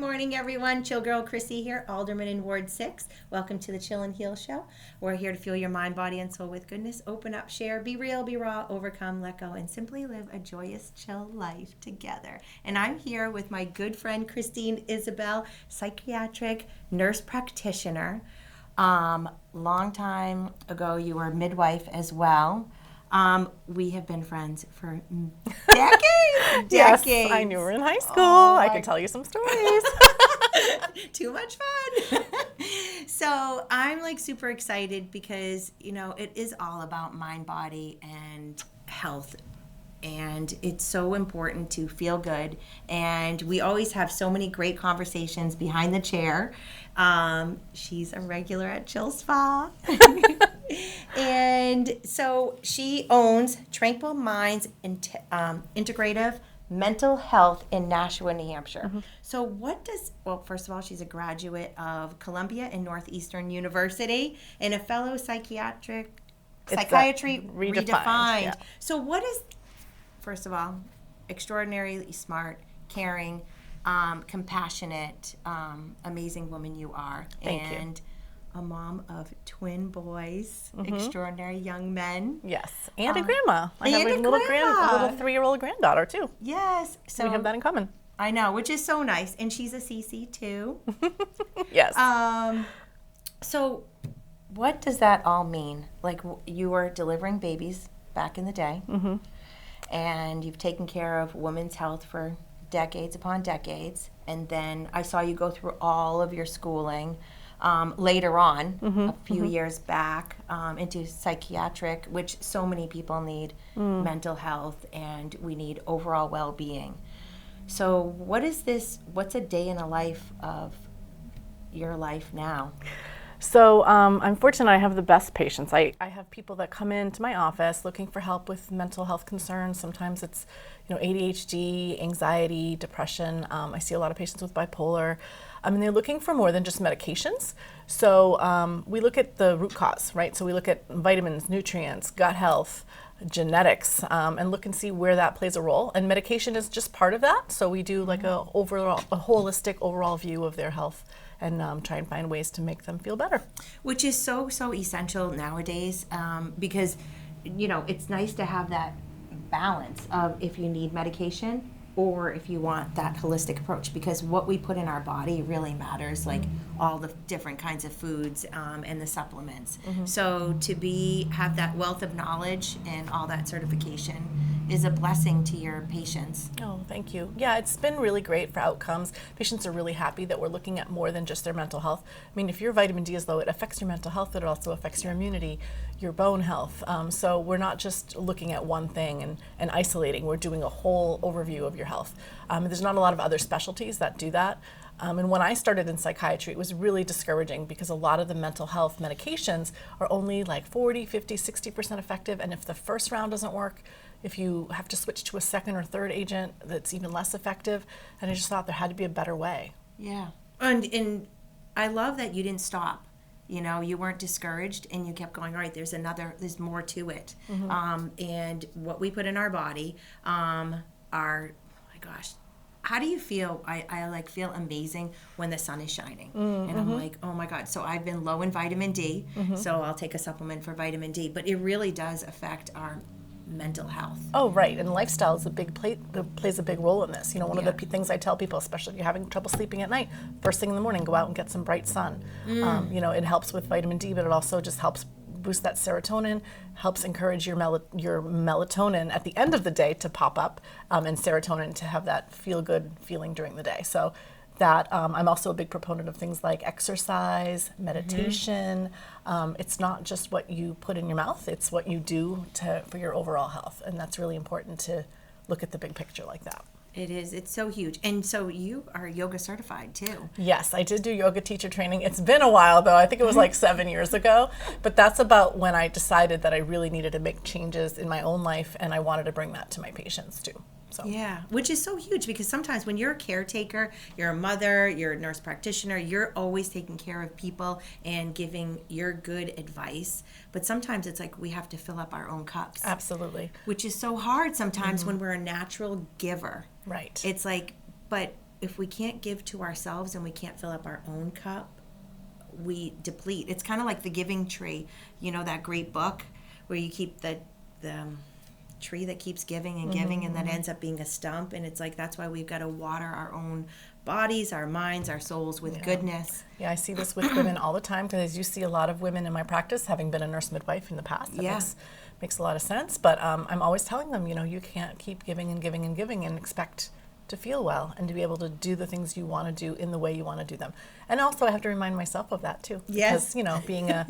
morning, everyone. Chill Girl Chrissy here, Alderman in Ward 6. Welcome to the Chill and Heal Show. We're here to fuel your mind, body, and soul with goodness. Open up, share, be real, be raw, overcome, let go, and simply live a joyous, chill life together. And I'm here with my good friend, Christine Isabelle, psychiatric nurse practitioner. Long time ago, you were midwife as well. We have been friends for decades. Yes, I knew her in high school. I can tell you some stories. Too much fun. So I'm like super excited because, it is all about mind, body, and health. And it's so important to feel good. And we always have so many great conversations behind the chair. She's a regular at Chill Spa. And so she owns Tranquil Minds Integrative Mental Health in Nashua, New Hampshire. Mm-hmm. So first of all, she's a graduate of Columbia and Northeastern University and a fellow Psychiatry redefined. Yeah. So what is, first of all, extraordinarily smart, caring, compassionate, amazing woman you are. Thank you. And a mom of twin boys, extraordinary young men. Yes, and a grandma. I have a little 3-year-old granddaughter too. Yes. So we have that in common. I know, which is so nice. And she's a CC too. Yes. So what does that all mean? Like, you were delivering babies back in the day, and you've taken care of women's health for decades upon decades. And then I saw you go through all of your schooling later on, a few years back, into psychiatric, which so many people need mental health, and we need overall well-being. So what's a day in the life of your life now? So I'm fortunate I have the best patients. I have people that come into my office looking for help with mental health concerns. Sometimes it's ADHD, anxiety, depression. I see a lot of patients with bipolar. They're looking for more than just medications. So we look at the root cause, right? So we look at vitamins, nutrients, gut health, genetics, and look and see where that plays a role. And medication is just part of that. So we do like a holistic overall view of their health and try and find ways to make them feel better. Which is so essential nowadays, because, it's nice to have that balance of if you need medication or if you want that holistic approach, because what we put in our body really matters, like all the different kinds of foods and the supplements. So to have that wealth of knowledge and all that certification is a blessing to your patients. Oh, thank you. Yeah, it's been really great for outcomes. Patients are really happy that we're looking at more than just their mental health. If your vitamin D is low, it affects your mental health, it also affects your immunity, your bone health. So we're not just looking at one thing and isolating, we're doing a whole overview of your health. There's not a lot of other specialties that do that. And when I started in psychiatry, it was really discouraging because a lot of the mental health medications are only like 40, 50, 60% effective. And if the first round doesn't work, if you have to switch to a second or third agent, that's even less effective. And I just thought there had to be a better way. Yeah. And I love that you didn't stop. You weren't discouraged and you kept going, all right, there's more to it. And what we put in our body oh my gosh, how do you feel? I feel amazing when the sun is shining. And I'm like, oh my God. So I've been low in vitamin D, so I'll take a supplement for vitamin D. But it really does affect our mental health. Oh, right. And lifestyle is plays a big role in this. One of the things I tell people, especially if you're having trouble sleeping at night, first thing in the morning, go out and get some bright sun. It helps with vitamin D, but it also just helps boost that serotonin, helps encourage your melatonin at the end of the day to pop up, and serotonin to have that feel-good feeling during the day. So that I'm also a big proponent of things like exercise, meditation. It's not just what you put in your mouth, it's what you do for your overall health. And that's really important to look at the big picture like that. It is. It's so huge. And so you are yoga certified too. Yes, I did do yoga teacher training. It's been a while though. I think it was like 7 years ago. But that's about when I decided that I really needed to make changes in my own life and I wanted to bring that to my patients too. So. Yeah, which is so huge because sometimes when you're a caretaker, you're a mother, you're a nurse practitioner, you're always taking care of people and giving your good advice. But sometimes it's like we have to fill up our own cups. Absolutely. Which is so hard sometimes when we're a natural giver. Right. It's like, but if we can't give to ourselves and we can't fill up our own cup, we deplete. It's kind of like the giving tree, that great book where you keep the tree that keeps giving and giving, and that ends up being a stump. And it's like, that's why we've got to water our own bodies, our minds, our souls with goodness. Yeah, I see this with women all the time, because you see a lot of women in my practice, having been a nurse midwife in the past. That makes a lot of sense. But I'm always telling them, you can't keep giving and giving and giving and expect to feel well and to be able to do the things you want to do in the way you want to do them. And also I have to remind myself of that too. Yes. Because,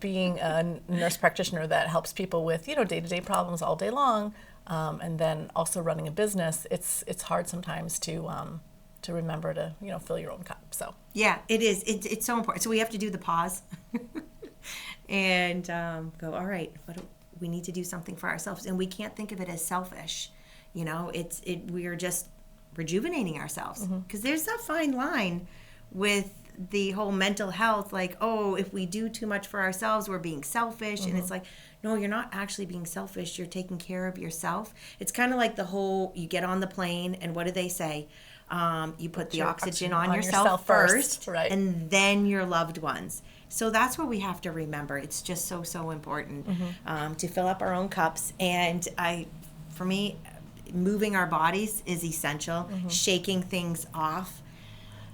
being a nurse practitioner that helps people with, day-to-day problems all day long, and then also running a business, it's hard sometimes to remember to, fill your own cup. So yeah, it is. It's so important. So we have to do the pause and go, all right, we need to do something for ourselves. And we can't think of it as selfish. We are just rejuvenating ourselves, because there's a fine line with the whole mental health, like, oh, if we do too much for ourselves, we're being selfish. And it's like, no, you're not actually being selfish. You're taking care of yourself. It's kind of like the whole, you get on the plane and what do they say? You put the oxygen on yourself first, right, and then your loved ones. So that's what we have to remember. It's just so important to fill up our own cups. And for me, moving our bodies is essential. Shaking things off.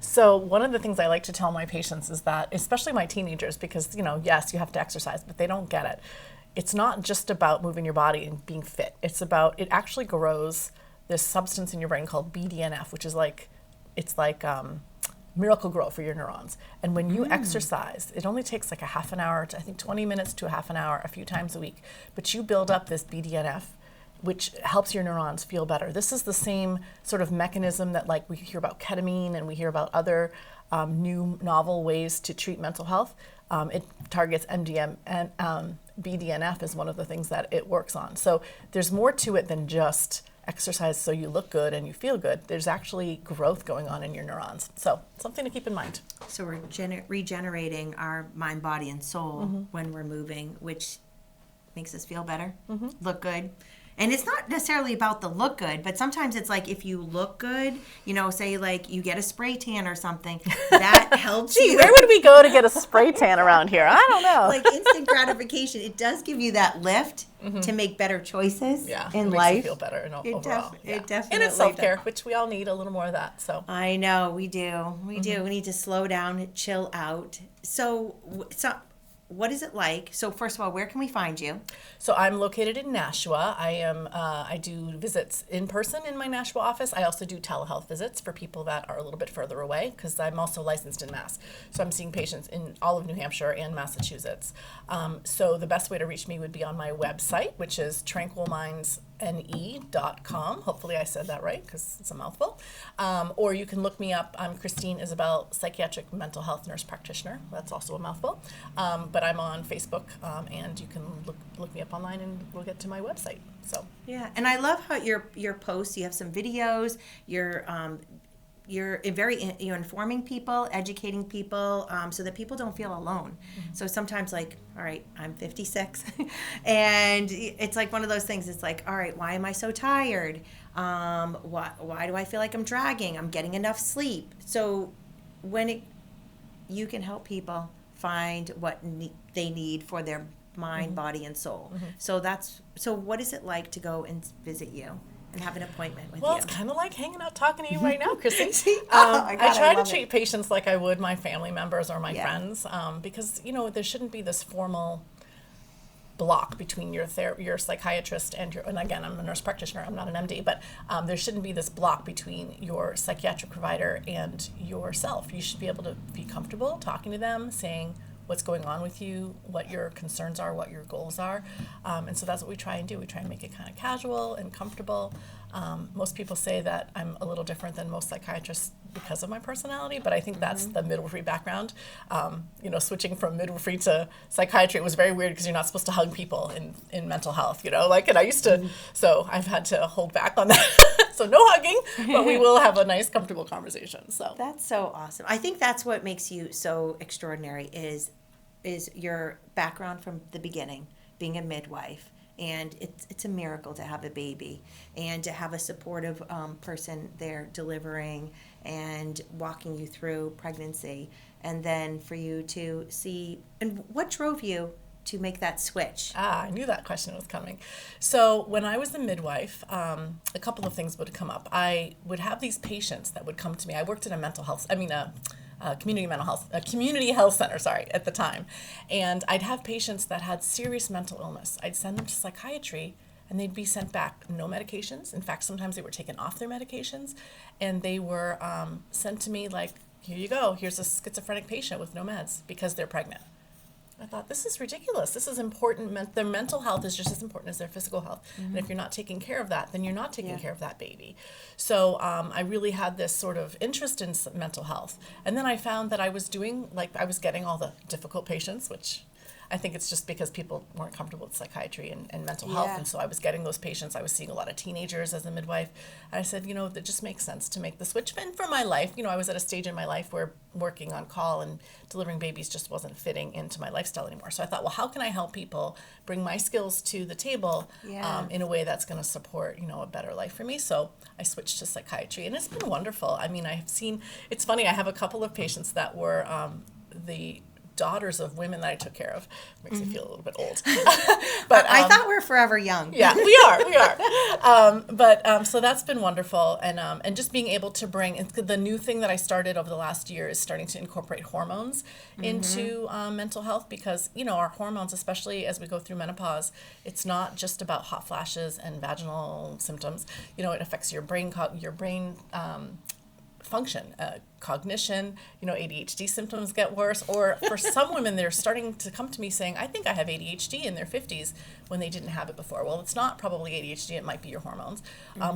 So one of the things I like to tell my patients is that, especially my teenagers, because, yes, you have to exercise, but they don't get it. It's not just about moving your body and being fit. It actually grows this substance in your brain called BDNF, which is it's like miracle grow for your neurons. And when you exercise, it only takes like a half an hour to, I think, 20 minutes to a half an hour, a few times a week. But you build up this BDNF, which helps your neurons feel better. This is the same sort of mechanism that, like, we hear about ketamine and we hear about other new novel ways to treat mental health. It targets MDM, and BDNF is one of the things that it works on. So there's more to it than just exercise so you look good and you feel good. There's actually growth going on in your neurons. So something to keep in mind. So we're regenerating our mind, body, and soul when we're moving, which makes us feel better, look good. And it's not necessarily about the look good, but sometimes it's like, if you look good, say like you get a spray tan or something, that helps you. Where would we go to get a spray tan around here? I don't know. Like instant gratification. It does give you that lift to make better choices in life. Makes you feel better overall. It definitely and it's self-care, which we all need a little more of that. So I know, we do. We do. We need to slow down, chill out. So what is it like? So first of all, where can we find you? So I'm located in Nashua. I do visits in person in my Nashua office. I also do telehealth visits for people that are a little bit further away, because I'm also licensed in Mass. So I'm seeing patients in all of New Hampshire and Massachusetts. So the best way to reach me would be on my website, which is tranquilmindsne.com. Hopefully I said that right, because it's a mouthful. Or you can look me up. I'm Christine Isabelle, psychiatric mental health nurse practitioner. That's also a mouthful. But I'm on Facebook, and you can look me up online, and we'll get to my website. So yeah, and I love how your posts. You have some videos. You're very informing people, educating people, so that people don't feel alone. So sometimes, like, all right, I'm 56, and it's like one of those things. It's like, all right, why am I so tired? Why do I feel like I'm dragging? I'm getting enough sleep. So you can help people find what they need for their mind, body, and soul. So what is it like to go and visit you and have an appointment with you? Well, it's kind of like hanging out talking to you right now, Chrissy. I try to treat patients like I would my family members or my friends, because there shouldn't be this formal block between your psychiatrist and again, I'm a nurse practitioner, I'm not an MD, but there shouldn't be this block between your psychiatric provider and yourself. You should be able to be comfortable talking to them, saying what's going on with you, what your concerns are, what your goals are. And so that's what we try and do. We try and make it kind of casual and comfortable. Most people say that I'm a little different than most psychiatrists because of my personality, but I think that's the midwifery background. Switching from midwifery to psychiatry, it was very weird because you're not supposed to hug people in mental health, and I used to, so I've had to hold back on that. So no hugging, but we will have a nice, comfortable conversation. So that's so awesome. I think that's what makes you so extraordinary is your background from the beginning, being a midwife, and it's a miracle to have a baby and to have a supportive person there delivering and walking you through pregnancy, and then for you to see. And what drove you to make that switch? I knew that question was coming. So when I was a midwife, a couple of things would come up. I would have these patients that would come to me. I worked in a community health center, at the time. And I'd have patients that had serious mental illness. I'd send them to psychiatry and they'd be sent back, no medications. In fact, sometimes they were taken off their medications, and they were sent to me like, here you go, here's a schizophrenic patient with no meds because they're pregnant. I thought, this is ridiculous. This is important. Their mental health is just as important as their physical health. And if you're not taking care of that, then you're not taking care of that baby. So I really had this sort of interest in mental health. And then I found that I was getting all the difficult patients, which I think it's just because people weren't comfortable with psychiatry and mental health. And so I was getting those patients. I was seeing a lot of teenagers as a midwife. And I said, that just makes sense to make the switch. And for my life, I was at a stage in my life where working on call and delivering babies just wasn't fitting into my lifestyle anymore. So I thought, well, how can I help people bring my skills to the table in a way that's going to support, a better life for me? So I switched to psychiatry, and it's been wonderful. I mean, it's funny, I have a couple of patients that were the daughters of women that I took care of. Makes me feel a little bit old. But I thought we were forever young. Yeah, we are. So that's been wonderful, and just being able to bring the new thing that I started over the last year is starting to incorporate hormones into mental health, because our hormones, especially as we go through menopause, it's not just about hot flashes and vaginal symptoms. It affects your brain function, cognition, ADHD symptoms get worse, or for some women, they're starting to come to me saying, I think I have ADHD in their 50s when they didn't have it before. Well, it's not probably ADHD, it might be your hormones,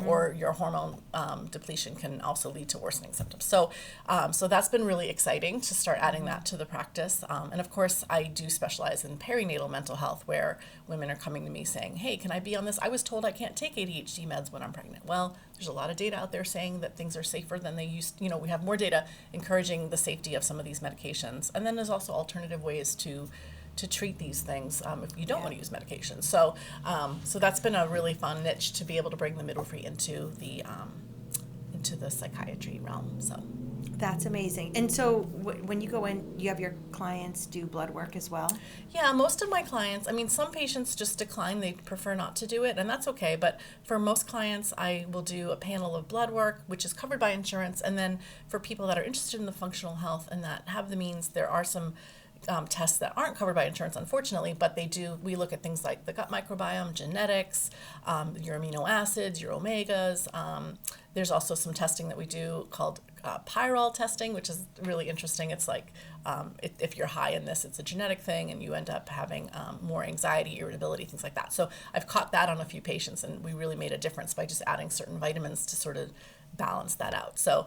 or your hormone depletion can also lead to worsening symptoms. So that's been really exciting to start adding that to the practice. And of course, I do specialize in perinatal mental health, where women are coming to me saying, hey, can I be on this? I was told I can't take ADHD meds when I'm pregnant. Well, there's a lot of data out there saying that things are safer than they used. We have more data encouraging the safety of some of these medications. And then there's also alternative ways to treat these things if you don't want to use medication. So that's been a really fun niche to be able to bring the midwifery into the psychiatry realm. So that's amazing. And so when you go in, you have your clients do blood work as well? Yeah, most of my clients, some patients just decline. They prefer not to do it, and that's okay. But for most clients, I will do a panel of blood work, which is covered by insurance. And then for people that are interested in the functional health and that have the means, there are some tests that aren't covered by insurance, unfortunately, but we look at things like the gut microbiome, genetics, your amino acids, your omegas. There's also some testing that we do called pyrrole testing, which is really interesting. It's like if you're high in this, it's a genetic thing, and you end up having more anxiety, irritability, things like that. So I've caught that on a few patients, and we really made a difference by just adding certain vitamins to sort of balance that out. So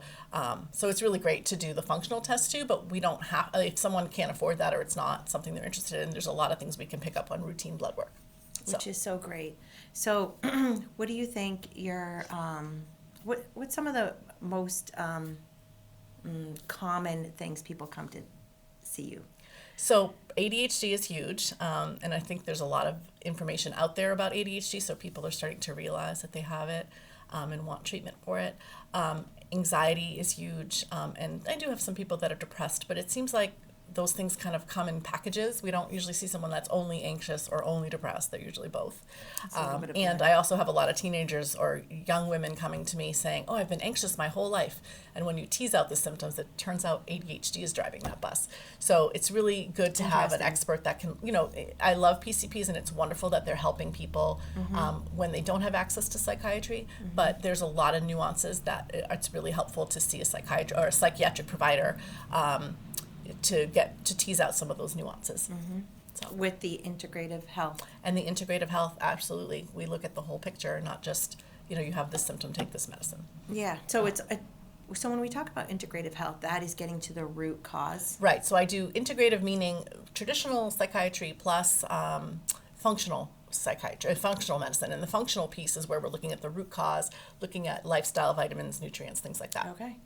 it's really great to do the functional test too, but we don't have, if someone can't afford that or it's not something they're interested in, there's a lot of things we can pick up on routine blood work. Which is so great. So what do you think what's some of the most common things people come to see you? So ADHD is huge, and I think there's a lot of information out there about ADHD, so people are starting to realize that they have it and want treatment for it. Anxiety is huge, and I do have some people that are depressed, but it seems like those things kind of come in packages. We don't usually see someone that's only anxious or only depressed. They're usually both. And I also have a lot of teenagers or young women coming to me saying, oh, I've been anxious my whole life. And when you tease out the symptoms, it turns out ADHD is driving that bus. So it's really good to have an expert that can, I love PCPs, and it's wonderful that they're helping people when they don't have access to psychiatry. But there's a lot of nuances that it's really helpful to see a psychiatrist or a psychiatric provider to tease out some of those nuances. So. With the integrative health. And the integrative health, absolutely. We look at the whole picture, not just, you have this symptom, take this medicine. Yeah, so so when we talk about integrative health, that is getting to the root cause. Right, so I do integrative, meaning traditional psychiatry plus functional psychiatry, functional medicine. And the functional piece is where we're looking at the root cause, looking at lifestyle, vitamins, nutrients, things like that. Okay.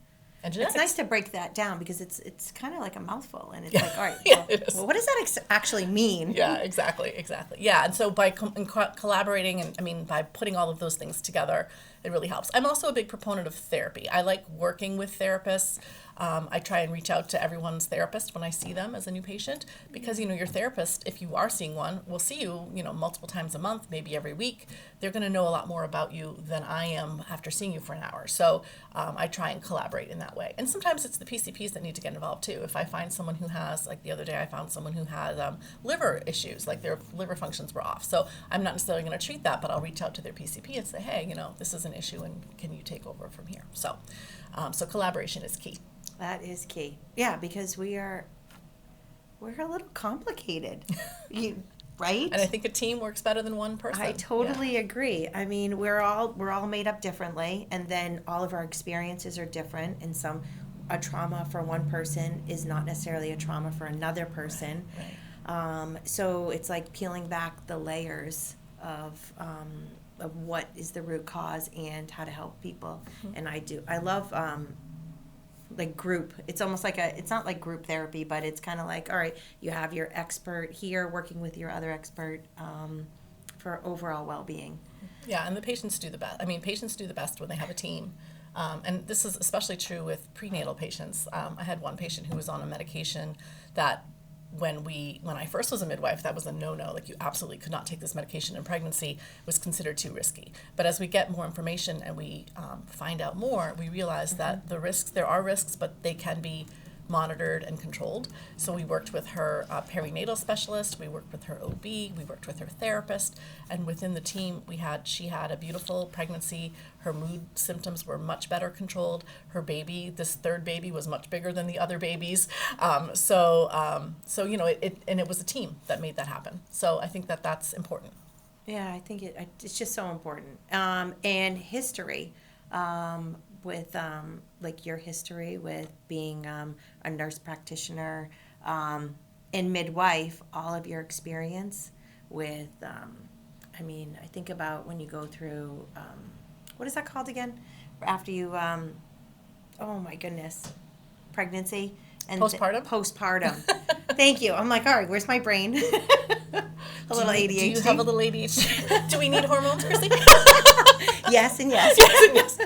and It's genetics. nice to break that down because it's kind of like a mouthful, and it's like, all right, Yeah, well, it is. well, what does that actually mean? Yeah, exactly. Yeah, and so by collaborating, and I mean by putting all of those things together, it really helps. I'm also a big proponent of therapy. I like working with therapists. I try and reach out to everyone's therapist when I see them as a new patient, because your therapist, if you are seeing one, will see you multiple times a month, maybe every week. They're going to know a lot more about you than I am after seeing you for an hour. So I try and collaborate in that way. And sometimes it's the PCPs that need to get involved too. If I find someone who has, like the other day, I found someone who had liver issues, like their liver functions were off. So I'm not necessarily going to treat that, but I'll reach out to their PCP and say, hey, this is an issue, and can you take over from here? So, so collaboration is key. That is key. Yeah, because we're a little complicated, right? And I think a team works better than one person. I totally agree. I mean, we're all made up differently, and then all of our experiences are different. And a trauma for one person is not necessarily a trauma for another person. Right. So it's like peeling back the layers of what is the root cause and how to help people. Mm-hmm. And I love like group. It's almost like it's not like group therapy, but it's kind of like, all right, you have your expert here working with your other expert for overall well-being. Yeah, and the patients do the best. I mean, patients do the best when they have a team. And this is especially true with prenatal patients. I had one patient who was on a medication that when I first was a midwife, that was a no-no. Like, you absolutely could not take this medication in pregnancy. It was considered too risky. But as we get more information and we find out more, we realize that there are risks, but they can be monitored and controlled. So we worked with her perinatal specialist, we worked with her OB, we worked with her therapist, and within the team she had a beautiful pregnancy. Her mood symptoms were much better controlled. Her baby, this third baby, was much bigger than the other babies. So it was a team that made that happen. So I think that's important. Yeah, I think it's just so important. And history. With like your history with being a nurse practitioner and midwife, all of your experience with, I think about when you go through, what is that called again? After you, oh my goodness, pregnancy. And Postpartum? Postpartum. Thank you. I'm like, all right, where's my brain? a little ADHD. Do you have a little ADHD? Do we need hormones, Chrissy? Yes and yes. Yes and yes.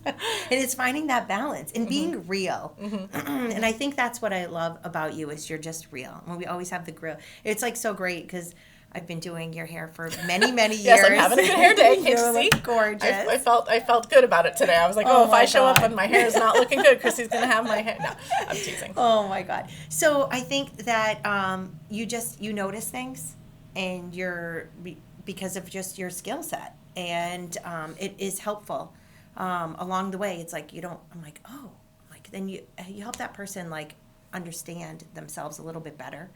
And it's finding that balance and being real. And I think that's what I love about you is you're just real. And we always have the grill. It's like so great because I've been doing your hair for many, many years. Yes, I'm having a good hair day. Can't you see? Gorgeous. I felt good about it today. I was like, if I show up and my hair is not looking good, Chrissy's going to have my hair. No, I'm teasing. Oh my God. So I think that you notice things and because of just your skill set. And it is helpful. Along the way, it's like then you help that person like understand themselves a little bit better.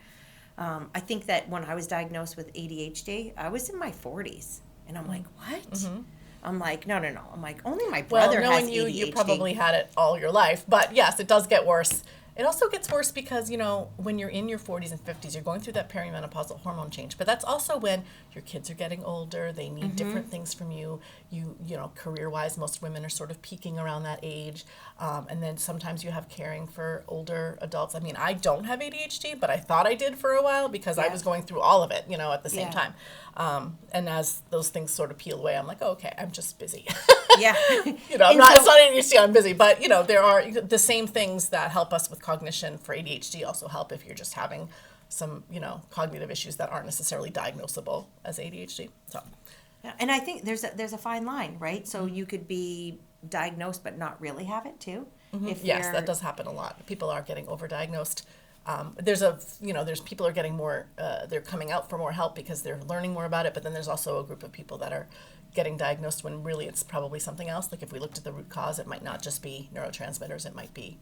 I think that when I was diagnosed with ADHD, I was in my 40s, and I'm like, what? Mm-hmm. I'm like, no. I'm like, only my brother has ADHD. You probably had it all your life, but yes, it does get worse. It also gets worse because, when you're in your 40s and 50s, you're going through that perimenopausal hormone change. But that's also when your kids are getting older. They need different things from you. Career-wise, most women are sort of peaking around that age. And then sometimes you have caring for older adults. I mean, I don't have ADHD, but I thought I did for a while because I was going through all of it, at the same time. And as those things sort of peel away, I'm like, oh, okay, I'm just busy. Yeah. It's not ADHD, I'm busy. But, there are the same things that help us with cognition for ADHD also help if you're just having some, cognitive issues that aren't necessarily diagnosable as ADHD. So, yeah, and I think there's a fine line, right? So you could be diagnosed but not really have it too. Yes, that does happen a lot. People are getting overdiagnosed. There's people are getting more, they're coming out for more help because they're learning more about it, but then there's also a group of people that are getting diagnosed when really it's probably something else. Like if we looked at the root cause, it might not just be neurotransmitters, it might be,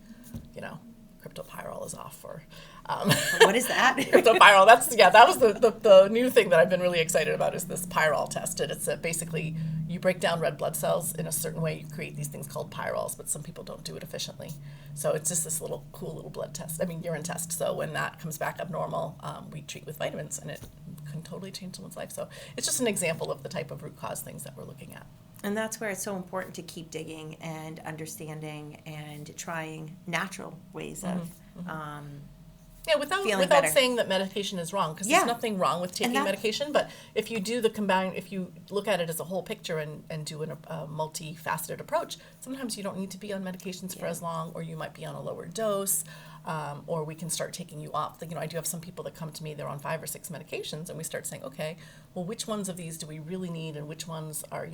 cryptopyrrole is off or... What is that? Cryptopyrrole, that was the new thing that I've been really excited about is this pyrrole test. It's basically you break down red blood cells in a certain way, you create these things called pyroles, but some people don't do it efficiently. So it's just this cool little blood test, urine test. So when that comes back abnormal, we treat with vitamins and it can totally change someone's life. So it's just an example of the type of root cause things that we're looking at. And that's where it's so important to keep digging and understanding and trying natural ways of Yeah, without better. saying that medication is wrong, because Yeah. there's nothing wrong with taking that- medication, but if you do if you look at it as a whole picture and do a multifaceted approach, sometimes you don't need to be on medications for as long, or you might be on a lower dose, or we can start taking you off. I do have some people that come to me, they're on 5 or 6 medications, and we start saying, okay, well, which ones of these do we really need, and which ones are,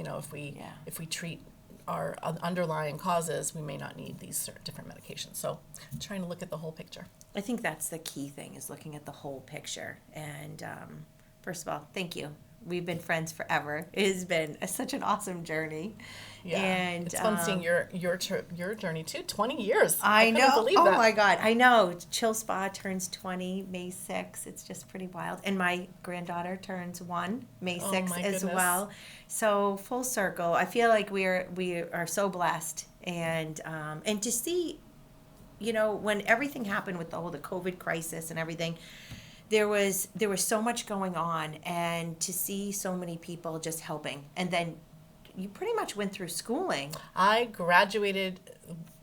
if we treat our underlying causes, we may not need these different medications. So trying to look at the whole picture. I think that's the key thing, is looking at the whole picture. And first of all, thank you. We've been friends forever. It has been such an awesome journey. Yeah, and it's fun seeing your journey too. 20 years. I couldn't know. believe Oh that. my God, I know. Chill Spa turns 20 May 6th. It's just pretty wild. And my granddaughter turns 1 May 6th my as goodness. well. So full circle. I feel like we are so blessed, and to see, when everything happened with the COVID crisis and everything, there was so much going on, and to see so many people just helping. And then you pretty much went through schooling. I graduated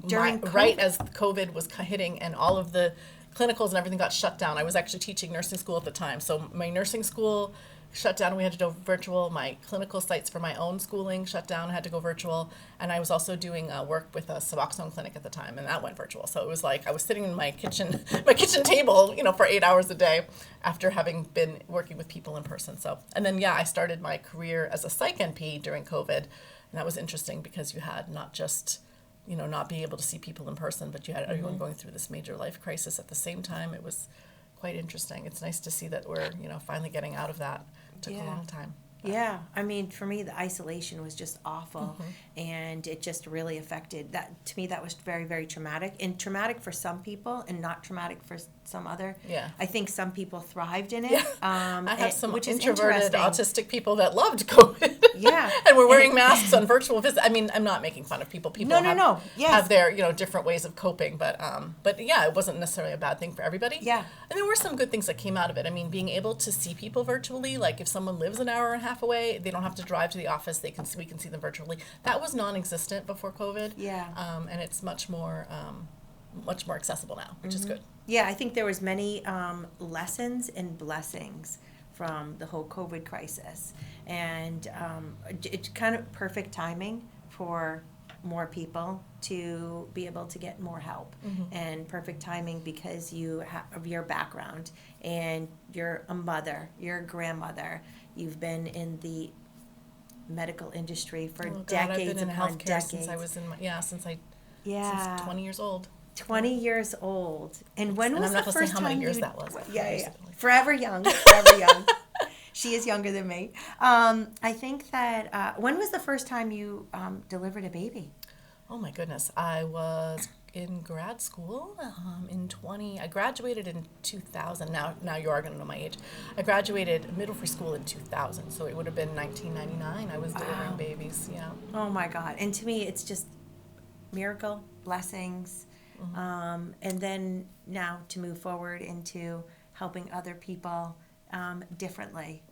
During right COVID. as COVID was hitting, and all of the clinicals and everything got shut down. I was actually teaching nursing school at the time, so my nursing school shut down. We had to go virtual. My clinical sites for my own schooling shut down. I had to go virtual, and I was also doing work with a Suboxone clinic at the time, and that went virtual. So it was like I was sitting in my kitchen table, for 8 hours a day after having been working with people in person. So, and then I started my career as a psych NP during COVID, and that was interesting because you had not just not being able to see people in person, but you had everyone going through this major life crisis at the same time. It was quite interesting. It's nice to see that we're finally getting out of that. It took a long time. Yeah, I mean, for me, the isolation was just awful, and it just really affected that. To me, that was very, very traumatic, and traumatic for some people, and not traumatic for some other. Yeah. I think some people thrived in it. Yeah. I have some which is introverted interesting. autistic people that loved COVID. Yeah. And we're wearing masks on virtual visits. I mean, I'm not making fun of people. People No. Yes. have their different ways of coping, but yeah, it wasn't necessarily a bad thing for everybody. Yeah. And there were some good things that came out of it. I mean, being able to see people virtually, like if someone lives an hour and a half away, they don't have to drive to the office. We can see them virtually. That was non-existent before COVID. Yeah. And it's much more accessible now, which is good. Yeah, I think there was many lessons and blessings from the whole COVID crisis, and it's kind of perfect timing for more people to be able to get more help, and perfect timing because of your background, and you're a mother, you're a grandmother, you've been in the medical industry for decades I've been in upon healthcare decades. since I was since 20 years old. 20 years old. And when was I'm not the gonna first say how many time years you... that was. Yeah. Forever young. Forever young. She is younger than me. I think that... when was the first time you delivered a baby? Oh my goodness. I was in grad school I graduated in 2000. Now you are going to know my age. I graduated midwifery school in 2000, so it would have been 1999. I was delivering babies, Oh my God. And to me, it's just miracle, blessings, and then now to move forward into helping other people differently,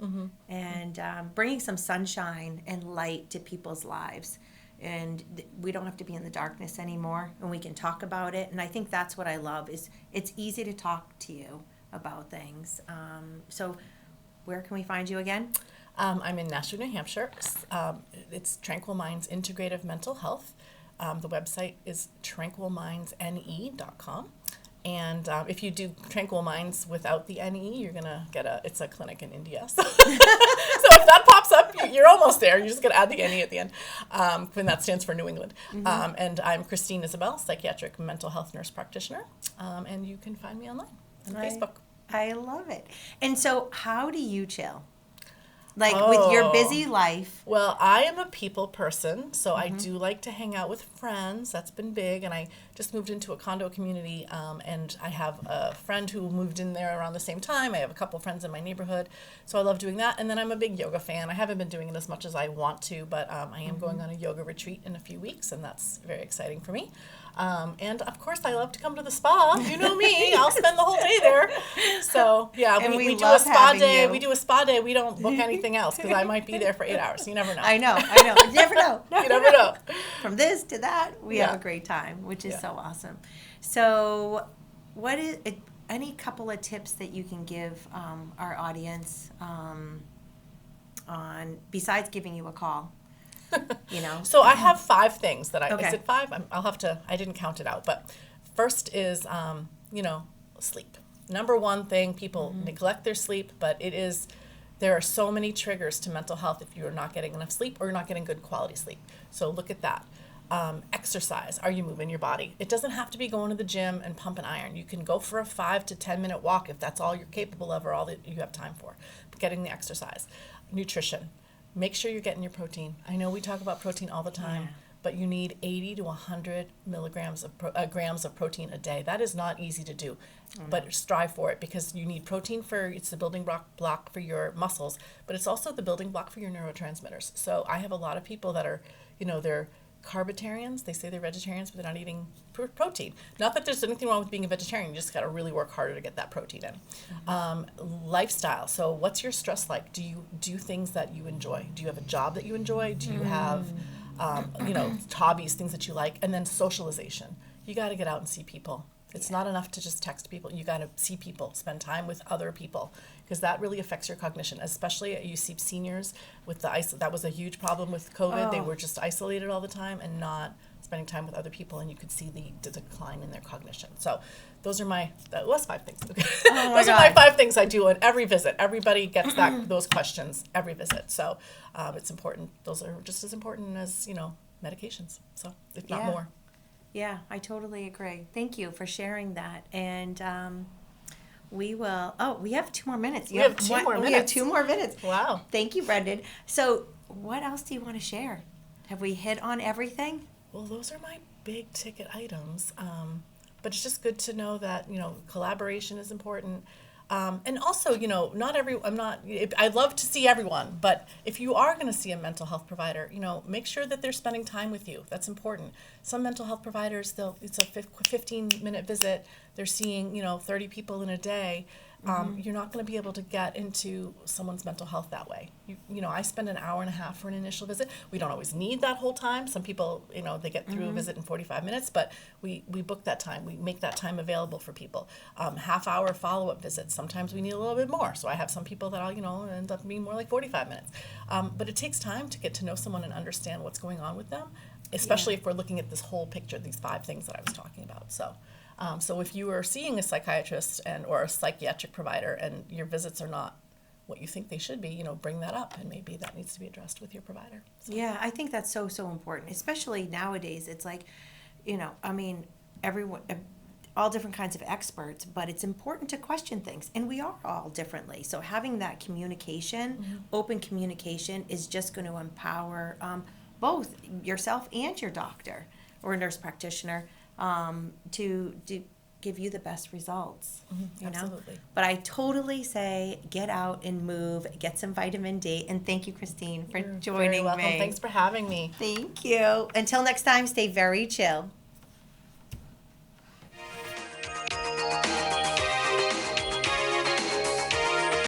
and bringing some sunshine and light to people's lives. And we don't have to be in the darkness anymore, and we can talk about it. And I think that's what I love, is it's easy to talk to you about things. So where can we find you again? I'm in Nashua, New Hampshire. It's Tranquil Minds Integrative Mental Health. The website is tranquilmindsne.com. And if you do Tranquil Minds without the NE, you're going to get it's a clinic in India. So, so if that pops up, you're almost there. You're just going to add the NE at the end. And that stands for New England. And I'm Christine Isabelle, psychiatric mental health nurse practitioner. And you can find me online on Facebook. I love it. And so how do you chill? With your busy life. Well, I am a people person, so I do like to hang out with friends. That's been big, and I just moved into a condo community, and I have a friend who moved in there around the same time. I have a couple friends in my neighborhood, so I love doing that. And then I'm a big yoga fan. I haven't been doing it as much as I want to, but I am going on a yoga retreat in a few weeks, and that's very exciting for me. And of course, I love to come to the spa. You know me, I'll spend the whole day there. So yeah, And we do a love spa having day. you. We do a spa day. We don't book anything else because I might be there for 8 hours. You never know. I know. You never know. You never know. From this to that, we Yeah. have a great time, which is Yeah. so awesome. So, what is any couple of tips that you can give our audience on besides giving you a call? You know. So I have 5 things that Okay. is it 5? I'll have to. I didn't count it out, but first is sleep. Number one thing, people neglect their sleep, but there are so many triggers to mental health if you're not getting enough sleep or you're not getting good quality sleep. So look at that. Exercise. Are you moving your body? It doesn't have to be going to the gym and pumping iron. You can go for a 5 to 10 minute walk if that's all you're capable of or all that you have time for. But getting the exercise. Nutrition. Make sure you're getting your protein. I know we talk about protein all the time, but you need 80 to 100 milligrams of grams of protein a day. That is not easy to do, but strive for it because you need protein it's the building block for your muscles, but it's also the building block for your neurotransmitters. So I have a lot of people that are, they're carbitarians. They say they're vegetarians, but they're not eating protein. Not that there's anything wrong with being a vegetarian. You just got to really work harder to get that protein in. Lifestyle. So what's your stress like? Do you do things that you enjoy? Do you have a job that you enjoy? Do you have, hobbies, things that you like? And then socialization. You got to get out and see people. It's not enough to just text people. You got to see people, spend time with other people, because that really affects your cognition. Especially you see seniors with that was a huge problem with COVID. They were just isolated all the time and not spending time with other people, and you could see the decline in their cognition. So those are that was 5 things. Okay. Those are my 5 things I do on every visit. Everybody gets those questions every visit. So it's important. Those are just as important as medications. So if not more. Yeah, I totally agree. Thank you for sharing that. And we will. Oh, we have 2 more minutes. We have 2 more minutes. We have 2 more minutes. Wow. Thank you, Brendan. So, what else do you want to share? Have we hit on everything? Well, those are my big ticket items. But it's just good to know that collaboration is important. And also, I'd love to see everyone, but if you are going to see a mental health provider, make sure that they're spending time with you. That's important. Some mental health providers, it's a 15-minute visit. They're seeing, 30 people in a day. You're not going to be able to get into someone's mental health that way. I spend an hour and a half for an initial visit. We don't always need that whole time. Some people, they get through a visit in 45 minutes, but we book that time. We make that time available for people. Half-hour follow-up visits. Sometimes we need a little bit more. So I have some people that I'll, end up being more like 45 minutes. But it takes time to get to know someone and understand what's going on with them, especially if we're looking at this whole picture, these 5 things that I was talking about. So if you are seeing a psychiatrist or a psychiatric provider and your visits are not what you think they should be, bring that up, and maybe that needs to be addressed with your provider. So. Yeah, I think that's so important, especially nowadays. It's like, everyone, all different kinds of experts, but it's important to question things, and we are all differently. So having that communication, open communication, is just going to empower both yourself and your doctor or nurse practitioner to give you the best results. Absolutely. But I totally say get out and move, get some vitamin D, and thank you, Christine, for joining Very welcome. me. Thanks for having me. Thank you. Until next time, stay very chill.